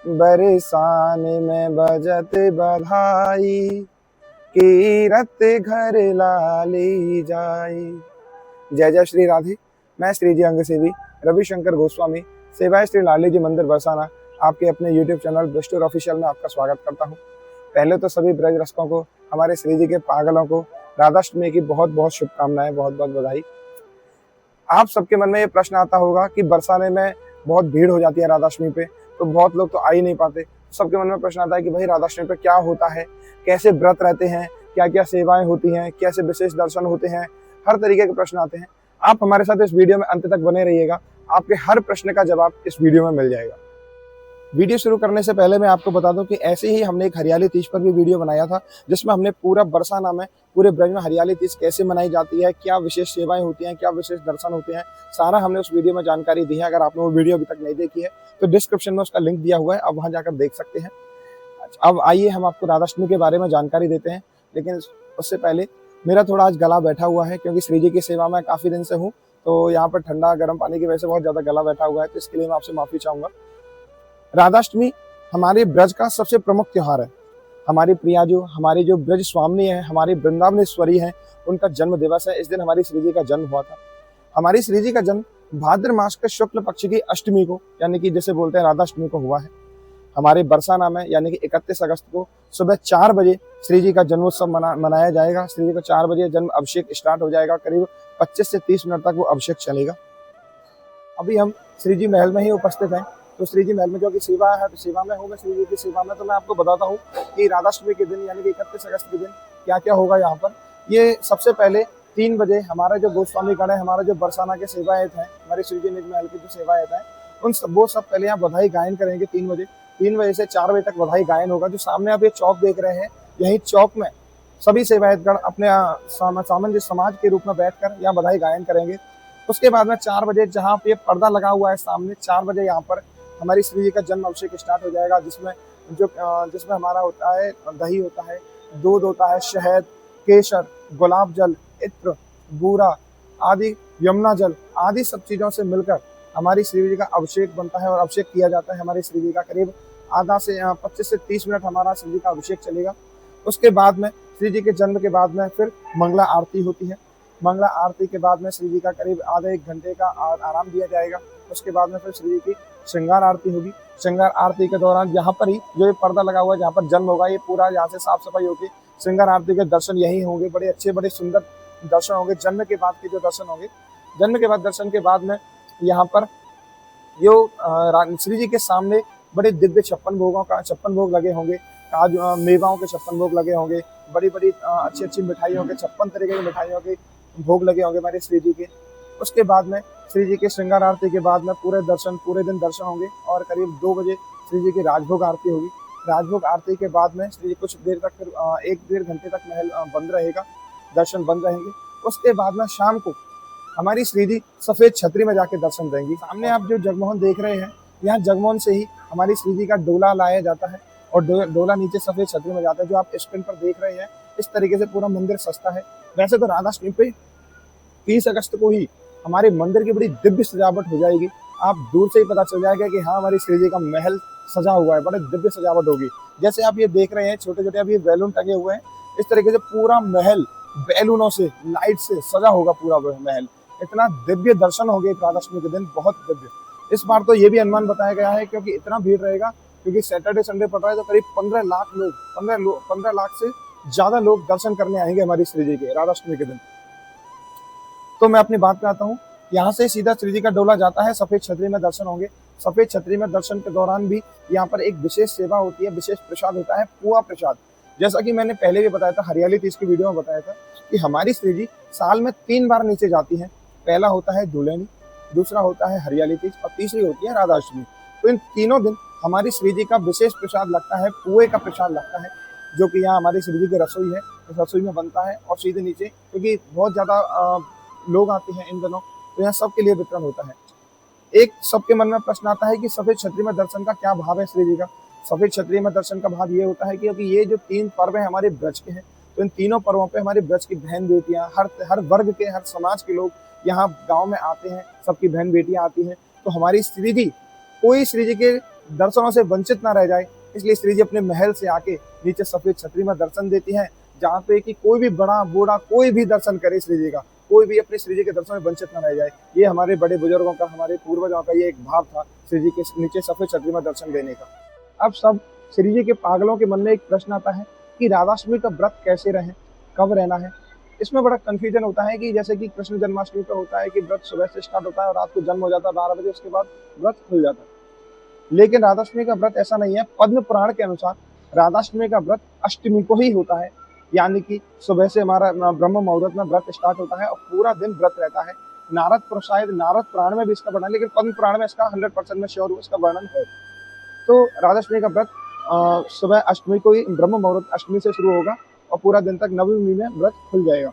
बरसाने में बजत बधाई, कीरत घर लाली जाई। जय जय श्री राधे। मैं श्री जी अंग सेवी रविशंकर गोस्वामी, सेवाएं श्री लाली जी मंदिर बरसाना, आपके अपने YouTube चैनल ब्रस्टोर ऑफिशियल में आपका स्वागत करता हूं। पहले तो सभी ब्रज रसिकों को, हमारे श्री जी के पागलों को राधाष्टमी की बहुत बहुत शुभकामनाएं, बहुत बहुत बधाई। आप सबके मन में ये प्रश्न आता होगा कि बरसाने में बहुत भीड़ हो जाती है राधाष्टमी पे, तो बहुत लोग तो आ ही नहीं पाते। सबके मन में प्रश्न आता है कि भाई राधाष्टमी पे क्या होता है, कैसे व्रत रहते हैं, क्या क्या सेवाएं होती हैं, कैसे विशेष दर्शन होते हैं, हर तरीके के प्रश्न आते हैं। आप हमारे साथ इस वीडियो में अंत तक बने रहिएगा, आपके हर प्रश्न का जवाब इस वीडियो में मिल जाएगा। वीडियो शुरू करने से पहले मैं आपको बता दूं कि ऐसे ही हमने एक हरियाली तीज पर भी वीडियो बनाया था, जिसमें हमने पूरा बरसाना में, पूरे ब्रज में हरियाली तीज कैसे मनाई जाती है, क्या विशेष सेवाएं होती हैं, क्या विशेष दर्शन होते हैं, सारा हमने उस वीडियो में जानकारी दी है। अगर आपने वो वीडियो अभी तक नहीं देखी है तो डिस्क्रिप्शन में उसका लिंक दिया हुआ है, आप वहां जाकर देख सकते हैं। अब आइए हम आपको राधाष्टमी के बारे में जानकारी देते हैं, लेकिन उससे पहले मेरा थोड़ा आज गला बैठा हुआ है, क्योंकि श्री जी की सेवा में काफी दिन से हूँ, तो यहाँ पर ठंडा गर्म पानी की वजह से बहुत ज्यादा गला बैठा हुआ है, तो इसके लिए मैं आपसे माफी चाहूंगा। राधाष्टमी हमारे ब्रज का सबसे प्रमुख त्योहार है। हमारी प्रियाजू, हमारी जो ब्रज स्वामिनी है, हमारी वृंदावनेश्वरी है, उनका जन्म दिवस है। इस दिन हमारी श्री जी का जन्म हुआ था। हमारी श्री जी का जन्म भाद्र मास के शुक्ल पक्ष की अष्टमी को, यानी कि जैसे बोलते हैं राधाष्टमी को हुआ है। हमारे बरसाना में यानी कि 31 अगस्त को सुबह 4 बजे श्री जी का जन्मोत्सव मनाया जाएगा। श्री जी का 4 बजे जन्म अभिषेक स्टार्ट हो जाएगा। करीब 25 से 30 मिनट तक वो अभिषेक चलेगा। अभी हम श्री जी महल में ही उपस्थित हैं, तो श्री जी महल में जो कि सेवा है, तो सेवा में होगा श्री जी की सेवा में। तो मैं आपको बताता हूँ कि राधाष्टमी के दिन यानी कि 31 अगस्त के दिन क्या क्या होगा यहाँ पर। ये सबसे पहले 3 बजे हमारा जो गोस्वामी गण है, हमारा जो बरसाना के सेवायत हैं, हमारे श्री जी निज महल की जो सेवायत हैं, वो सब पहले यहाँ बधाई गायन करेंगे 3 बजे। 3 बजे से 4 बजे तक बधाई गायन होगा। जो सामने आप ये चौक देख रहे हैं, यही चौक में सभी सेवायतगण अपने सामंजस्य समाज के रूप में बैठकर यहाँ बधाई गायन करेंगे। उसके बाद में 4 बजे जहाँ पे पर्दा लगा हुआ है सामने, 4 बजे यहाँ पर हमारी श्री जी का जन्म अभिषेक स्टार्ट हो जाएगा, जिसमें हमारा होता है दही होता है, दूध होता है, शहद, केसर, गुलाब जल, इत्र, बूरा आदि, यमुना जल आदि सब चीजों से मिलकर हमारी श्री जी का अभिषेक बनता है और अभिषेक किया जाता है हमारी श्री जी का। करीब आधा से 25 से 30 मिनट हमारा श्री जी का अभिषेक चलेगा। उसके बाद में श्री जी के जन्म के बाद में फिर मंगला आरती होती है। मंगला आरती के बाद में श्री जी का करीब आधे 1 घंटे का आराम दिया जाएगा। उसके बाद में फिर श्री जी की श्रृंगार आरती होगी। श्रृंगार आरती के दौरान यहाँ पर ही जो ये पर्दा लगा हुआ है, जहाँ पर जन्म होगा, ये पूरा यहाँ से साफ सफाई होगी। श्रृंगार आरती के दर्शन यही होंगे, बड़े अच्छे बड़े सुंदर दर्शन होंगे। जन्म के बाद के जो दर्शन होंगे, जन्म के बाद दर्शन के बाद में यहाँ पर जो श्री जी के सामने बड़े दिव्य 56 भोग लगे होंगे। काजू मेवाओं के 56 भोग लगे होंगे। बड़ी बड़ी अच्छी अच्छी मिठाइयों के 56 तरीके की मिठाइयों के भोग लगे होंगे हमारे श्री जी के। उसके बाद में श्री जी के श्रृंगार आरती के बाद में पूरे दिन दर्शन होंगे और करीब 2 बजे श्री जी की राजभोग आरती होगी। राजभोग आरती के बाद में श्री जी कुछ देर तक फिर 1-1.5 घंटे तक महल बंद रहेगा, दर्शन बंद रहेंगे। उसके बाद में शाम को हमारी श्री जी सफेद छतरी में जाके दर्शन देंगी। सामने आप जो जगमोहन देख रहे हैं, यहाँ जगमोहन से ही हमारी श्री जी का डोला लाया जाता है और डोला नीचे सफेद छतरी में जाता है। जो आप स्क्रीन पर देख रहे हैं, इस तरीके से पूरा मंदिर सजता है। वैसे तो राधाष्टमी पे 30 अगस्त को ही हमारे मंदिर की बड़ी दिव्य सजावट हो जाएगी। आप दूर से ही पता चल जाएगा कि हाँ, हमारी श्री जी का महल सजा हुआ है, बड़े दिव्य सजावट होगी। जैसे आप ये देख रहे हैं, छोटे छोटे अभी बैलून टंगे हुए हैं, इस तरीके से पूरा महल बैलूनों से, लाइट से सजा होगा पूरा महल। इतना दिव्य दर्शन होंगे राधाष्टमी के दिन, बहुत दिव्य। इस बार तो ये भी अनुमान बताया गया है, क्योंकि इतना भीड़ रहेगा, क्योंकि सैटरडे संडे पड़ रहा है, तो करीब 15 लाख लोग, 15 लाख से ज्यादा लोग दर्शन करने आएंगे हमारी श्री जी के राधाष्टमी के दिन। तो मैं अपनी बात पे आता हूँ। यहाँ से सीधा श्री जी का डोला जाता है, सफेद छतरी में दर्शन होंगे। सफेद छतरी में दर्शन के दौरान भी यहाँ पर एक विशेष सेवा होती है, विशेष प्रसाद होता है, पुआ प्रसाद। जैसा कि मैंने पहले भी बताया था, हरियाली तीज की वीडियो में बताया था कि हमारी श्री जी साल में 3 बार नीचे जाती है। पहला होता है धुलेनी, दूसरा होता है हरियाली तीज और तीसरी होती है राधाष्टमी। तो इन तीनों दिन हमारी श्री जी का विशेष प्रसाद लगता है, पुए का प्रसाद लगता है, जो कि यहाँ हमारी श्री जी की रसोई है, इस रसोई में बनता है। और सीधे नीचे, क्योंकि बहुत ज्यादा लोग आते हैं इन दिनों, तो यहाँ सबके लिए वितरण होता है। एक सबके मन में प्रश्न आता है कि सफेद छतरी में दर्शन का क्या भाव है श्री जी का। सफेद छतरी में दर्शन का भाव ये होता है कि क्योंकि ये जो 3 पर्व है हमारे ब्रज के हैं, तो इन तीनों पर्वों पे हमारे ब्रज की बहन बेटियां, हर वर्ग के, हर समाज के लोग यहाँ गांव में आते हैं, सबकी बहन बेटियां आती हैं। तो हमारी श्री जी, कोई श्री जी के दर्शनों से वंचित ना रह जाए, इसलिए श्री जी अपने महल से आके नीचे सफेद छतरी में दर्शन देती हैं, जहाँ पे कि कोई भी बड़ा बूढ़ा कोई भी दर्शन करे श्री जी का, कोई भी अपने श्री जी के दर्शन में वंचित न रह जाए। ये हमारे बड़े बुजुर्गों का, हमारे पूर्वजों का ये एक भाव था श्री जी के नीचे सफेद छतरी में दर्शन देने का। अब सब श्री जी के पागलों के मन में एक प्रश्न आता है कि राधाष्टमी का व्रत कैसे रहे, कब रहना है। इसमें बड़ा कंफ्यूजन होता है कि जैसे कि कृष्ण जन्माष्टमी का होता है कि व्रत सुबह से स्टार्ट होता है और रात को जन्म हो जाता है 12 बजे, उसके बाद व्रत खुल जाता है। लेकिन राधाष्टमी का व्रत ऐसा नहीं है। पद्म पुराण के अनुसार राधाष्टमी का व्रत अष्टमी को ही होता है, यानी कि सुबह से हमारा ब्रह्म मुहूर्त में व्रत स्टार्ट होता है और पूरा दिन व्रत रहता है। नारद पुराण में भी इसका वर्णन, लेकिन पद्म पुराण में इसका 100% में श्योर इसका वर्णन है। तो राधाष्टमी का व्रत सुबह अष्टमी को ही ब्रह्म मुहूर्त अष्टमी से शुरू होगा और पूरा दिन तक नवमी में व्रत खुल जाएगा।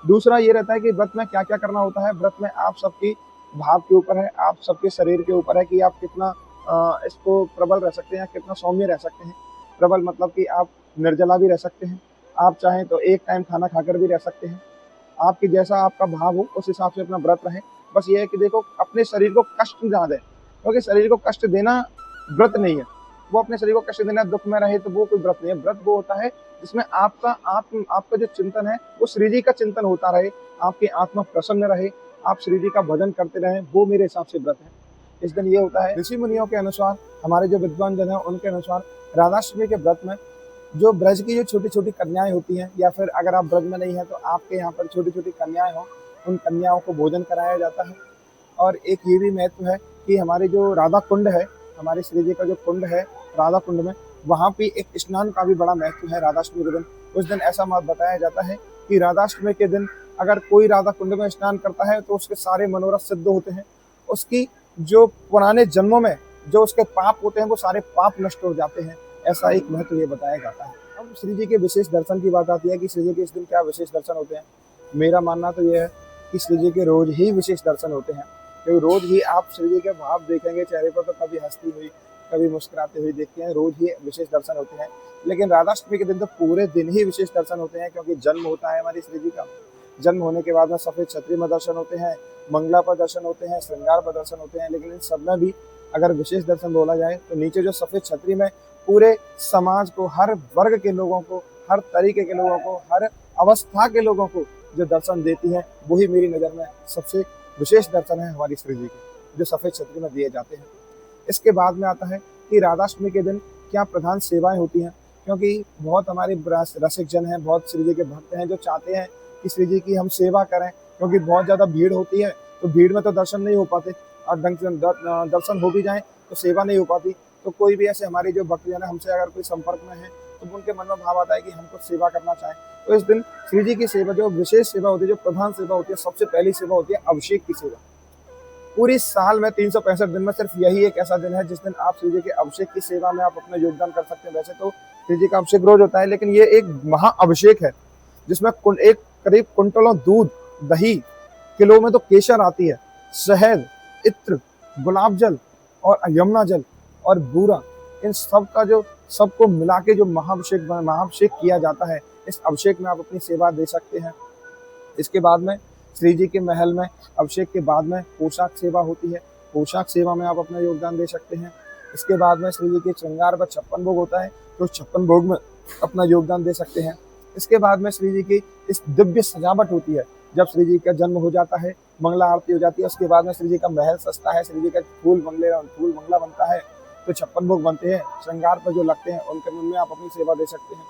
दूसरा ये रहता है कि व्रत में क्या क्या करना होता है। व्रत में आप सबकी भाव के ऊपर है, आप सबके शरीर के ऊपर है कि आप कितना इसको प्रबल रह सकते हैं, कितना सौम्य रह सकते हैं। प्रबल मतलब कि आप निर्जला भी रह सकते हैं, आप चाहें तो एक टाइम खाना खाकर भी रह सकते हैं। आपकी जैसा आपका भाव हो उस हिसाब से अपना व्रत रहे। बस ये है कि देखो अपने शरीर को कष्ट ना दें, क्योंकि शरीर को कष्ट देना व्रत नहीं है। वो अपने शरीर को कष्ट देना दुख में रहे तो वो कोई व्रत नहीं है। व्रत वो होता है जिसमें आपका जो चिंतन है वो श्री जी का चिंतन होता रहे, आपकी आत्मा प्रसन्न रहे, आप श्री जी का भजन करते रहे, वो मेरे हिसाब से व्रत है। इस दिन ये होता है, ऋषि मुनियों के अनुसार, हमारे जो विद्वान जन है उनके अनुसार राधाष्टमी के व्रत में जो ब्रज की जो छोटी छोटी कन्याएं होती हैं, या फिर अगर आप ब्रज में नहीं है तो आपके यहाँ पर छोटी छोटी कन्याएं हों, उन कन्याओं को भोजन कराया जाता है। और एक ये भी महत्व है कि हमारे जो राधा कुंड है, हमारे श्री जी का जो कुंड है राधा कुंड में, वहाँ पे एक स्नान का भी बड़ा महत्व है राधाष्टमी के दिन। उस दिन ऐसा मत बताया जाता है कि राधाष्टमी के दिन अगर कोई राधा कुंड में स्नान करता है तो उसके सारे मनोरथ सिद्ध होते हैं। उसकी जो पुराने जन्मों में जो उसके पाप होते हैं वो सारे पाप नष्ट हो जाते हैं, ऐसा एक महत्व ये बताया जाता है। अब श्री जी के विशेष दर्शन की बात आती है कि श्री जी के इस दिन क्या विशेष दर्शन होते हैं। मेरा मानना तो यह है कि श्री जी के रोज ही विशेष दर्शन होते हैं, क्योंकि रोज ही आप श्री जी के भाव देखेंगे चेहरे पर, तो कभी हंसती हुई कभी मुस्कुराते हुए देखते हैं, रोज ही विशेष दर्शन होते हैं। लेकिन राधाष्टमी के दिन तो पूरे दिन ही विशेष दर्शन होते हैं, क्योंकि जन्म होता है हमारी श्री जी का। जन्म होने के बाद में सफेद छतरी में दर्शन होते हैं, मंगला पर दर्शन होते हैं, श्रृंगार पर दर्शन होते हैं। लेकिन इन सब में भी अगर विशेष दर्शन बोला जाए तो नीचे जो सफेद छतरी में पूरे समाज को, हर वर्ग के लोगों को, हर तरीके के लोगों को, हर अवस्था के लोगों को जो दर्शन देती है, वही मेरी नज़र में सबसे विशेष दर्शन है हमारी श्री जी के, जो सफेद छतरी में दिए जाते हैं। इसके बाद में आता है कि राधाष्टमी के दिन क्या प्रधान सेवाएं होती हैं, क्योंकि बहुत हमारे रसिक जन हैं, बहुत श्री जी के भक्त हैं जो चाहते हैं कि श्री जी की हम सेवा करें, क्योंकि बहुत ज़्यादा भीड़ होती है तो भीड़ में तो दर्शन नहीं हो पाते, और दर्शन हो भी जाए तो सेवा नहीं हो पाती। तो कोई भी ऐसे हमारे जो भक्तजन है हमसे अगर कोई संपर्क में है तो उनके मन में भाव आता है कि हमको सेवा करना चाहें, तो इस दिन श्री जी की सेवा, जो विशेष सेवा होती है, जो प्रधान सेवा होती है, सबसे पहली सेवा होती है अभिषेक की सेवा। पूरी साल में 365 दिन में सिर्फ यही एक ऐसा दिन है जिस दिन आप श्री जी के अभिषेक की सेवा में आप अपना योगदान कर सकते हैं। वैसे तो श्री जी का अभिषेक रोज होता है, लेकिन ये एक महा अभिषेक है जिसमें एक करीब कुंटलों दूध, दही, किलो में तो केसर आती है, शहद, इत्र, गुलाब जल और यमुना जल और बूरा, इन सब का जो सबको मिला के जो महाअभिषेक किया जाता है, इस अभिषेक में आप अपनी सेवा दे सकते हैं। इसके बाद में श्री जी के महल में अभिषेक के बाद में पोशाक सेवा होती है, पोशाक सेवा में आप अपना योगदान दे सकते हैं। इसके बाद में श्री जी के श्रृंगार पर 56 भोग होता है, तो 56 भोग में अपना योगदान दे सकते हैं। इसके बाद में श्री जी की इस दिव्य सजावट होती है, जब श्री जी का जन्म हो जाता है, मंगला आरती हो जाती है, उसके बाद में श्री जी का महल सजता है, श्री जी का फूल मंगला बनता है, तो 56 भोग बनते हैं, श्रृंगार पर जो लगते हैं उनके मन में आप अपनी सेवा दे सकते हैं।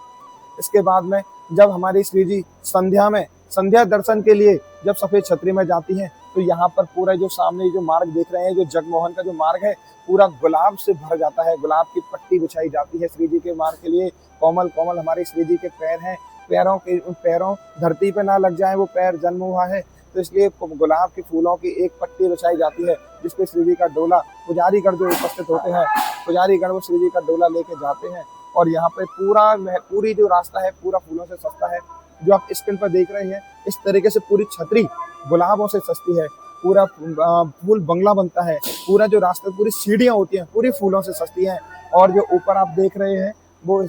इसके बाद में जब हमारी श्री जी संध्या दर्शन के लिए जब सफेद छतरी में जाती हैं, तो यहाँ पर पूरा जो सामने जो मार्ग देख रहे हैं, जो जगमोहन का जो मार्ग है, पूरा गुलाब से भर जाता है, गुलाब की पट्टी बिछाई जाती है श्री जी के मार्ग के लिए। कोमल कोमल हमारे श्री जी के पैर हैं, पैरों धरती पे ना लग जाए, वो पैर जन्म हुआ है, तो इसलिए गुलाब के फूलों की एक पट्टी बिछाई जाती है, जिसपे श्री जी का डोला, पुजारीगण जो उपस्थित होते हैं, पुजारीगण वो श्री जी का डोला लेके जाते हैं। और यहाँ पे पूरी जो रास्ता है पूरा फूलों से सजता है। जो आप स्क्रीन पर देख रहे हैं, इस तरीके से पूरी छतरी गुलाबों से सजती है, पूरा फूल बंगला बनता है, पूरा जो रास्ता, पूरी सीढ़ियाँ होती हैं पूरी फूलों से सजती हैं। और जो ऊपर आप देख रहे हैं, वो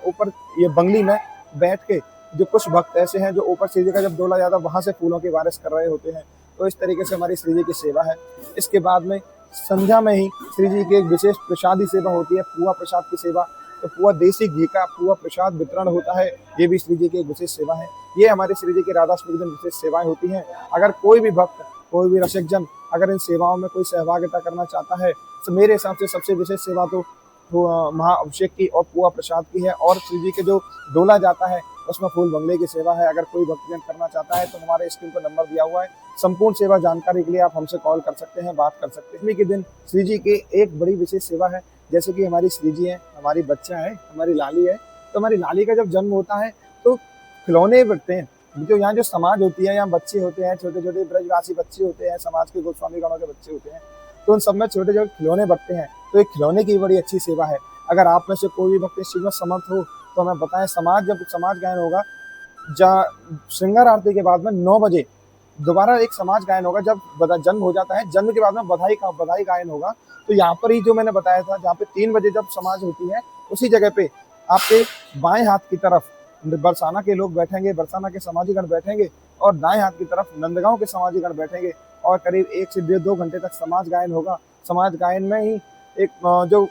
ऊपर ये बंगली में बैठ के जो कुछ भक्त ऐसे हैं जो ऊपर श्री जी का जब डोला जाता है वहाँ से फूलों की बारिश कर रहे होते हैं। तो इस तरीके से हमारी श्री जी की सेवा है। इसके बाद में संध्या में ही श्री जी की एक विशेष प्रसादी सेवा होती है, पुआ प्रसाद की सेवा। तो पुआ देसी घी का पुआ प्रसाद वितरण होता है, ये भी श्री जी की एक विशेष सेवा है। ये हमारे श्री जी के राधाष्टमी के दिन विशेष सेवाएं होती हैं। अगर कोई भी भक्त, कोई भी रसिकजन अगर इन सेवाओं में कोई सहभागिता करना चाहता है तो मेरे हिसाब से सबसे विशेष सेवा तो महाअभिषेक की और पुआ प्रसाद की है। और श्री जी के जो डोला जाता है उसमें फूल बंगले की सेवा है। अगर कोई भक्तजन करना चाहता है तो हमारे स्क्रीन पर नंबर दिया हुआ है। संपूर्ण सेवा जानकारी के लिए आप हमसे कॉल कर सकते हैं, बात कर सकते हैं। अष्टमी के दिन श्री जी की एक बड़ी विशेष सेवा है, जैसे कि हमारी श्री जी है, हमारी बच्चा है, हमारी लाली है। तो हमारी लाली का जब जन्म होता है तो खिलौने बनते हैं। जो यहाँ जो समाज होती है, यहाँ बच्चे होते हैं, छोटे छोटे ब्रजवासी बच्चे होते हैं, समाज के गोस्वामी गणों के बच्चे होते हैं, तो उन सब में छोटे छोटे खिलौने बनते हैं। तो एक खिलौने की बड़ी अच्छी सेवा है। अगर आप में से कोई भी भक्त इस चीज में समर्थ हो तो हमें बताएं। जब समाज गायन होगा, श्रृंगार आरती के बाद में 9 बजे दोबारा एक समाज गायन होगा। जब जन्म हो जाता है, जन्म के बाद में बधाई गायन होगा। तो यहाँ पर ही जो मैंने बताया था, जहाँ पे 3 बजे जब समाज होती है, उसी जगह पे आपके बाएं हाथ की तरफ बरसाना के लोग बैठेंगे, बरसाना के समाजीगण बैठेंगे, और दाएं हाथ की तरफ नंदगांव के समाजीगण बैठेंगे, और करीब 1 से 2 घंटे तक समाज गायन होगा। समाज गायन में ही एक जो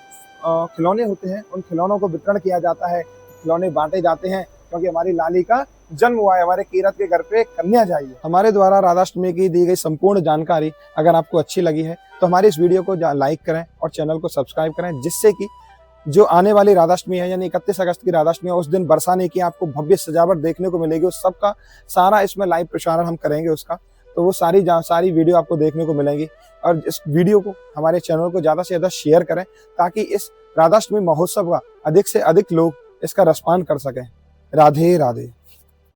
खिलौने होते हैं, उन खिलौनों को वितरण किया जाता है, खिलौने बांटे जाते हैं, क्योंकि हमारी लाली का जन्म हुआ है, हमारे कीरत के घर पे कन्या जाइए। हमारे द्वारा राधाष्टमी की दी गई संपूर्ण जानकारी अगर आपको अच्छी लगी है तो हमारी इस वीडियो को लाइक करें और चैनल को सब्सक्राइब करें, जिससे कि जो आने वाली राधाष्टमी है, यानी 31 अगस्त की राधाष्टमी है, उस दिन बरसाने की आपको भव्य सजावट देखने को मिलेगी। उस सबका सारा इसमें लाइव प्रसारण हम करेंगे उसका, तो वो सारी वीडियो आपको देखने को मिलेंगी। और इस वीडियो को, हमारे चैनल को ज़्यादा से ज़्यादा शेयर करें, ताकि इस राधाष्टमी महोत्सव का अधिक से अधिक लोग इसका रसपान कर सकें। राधे राधे।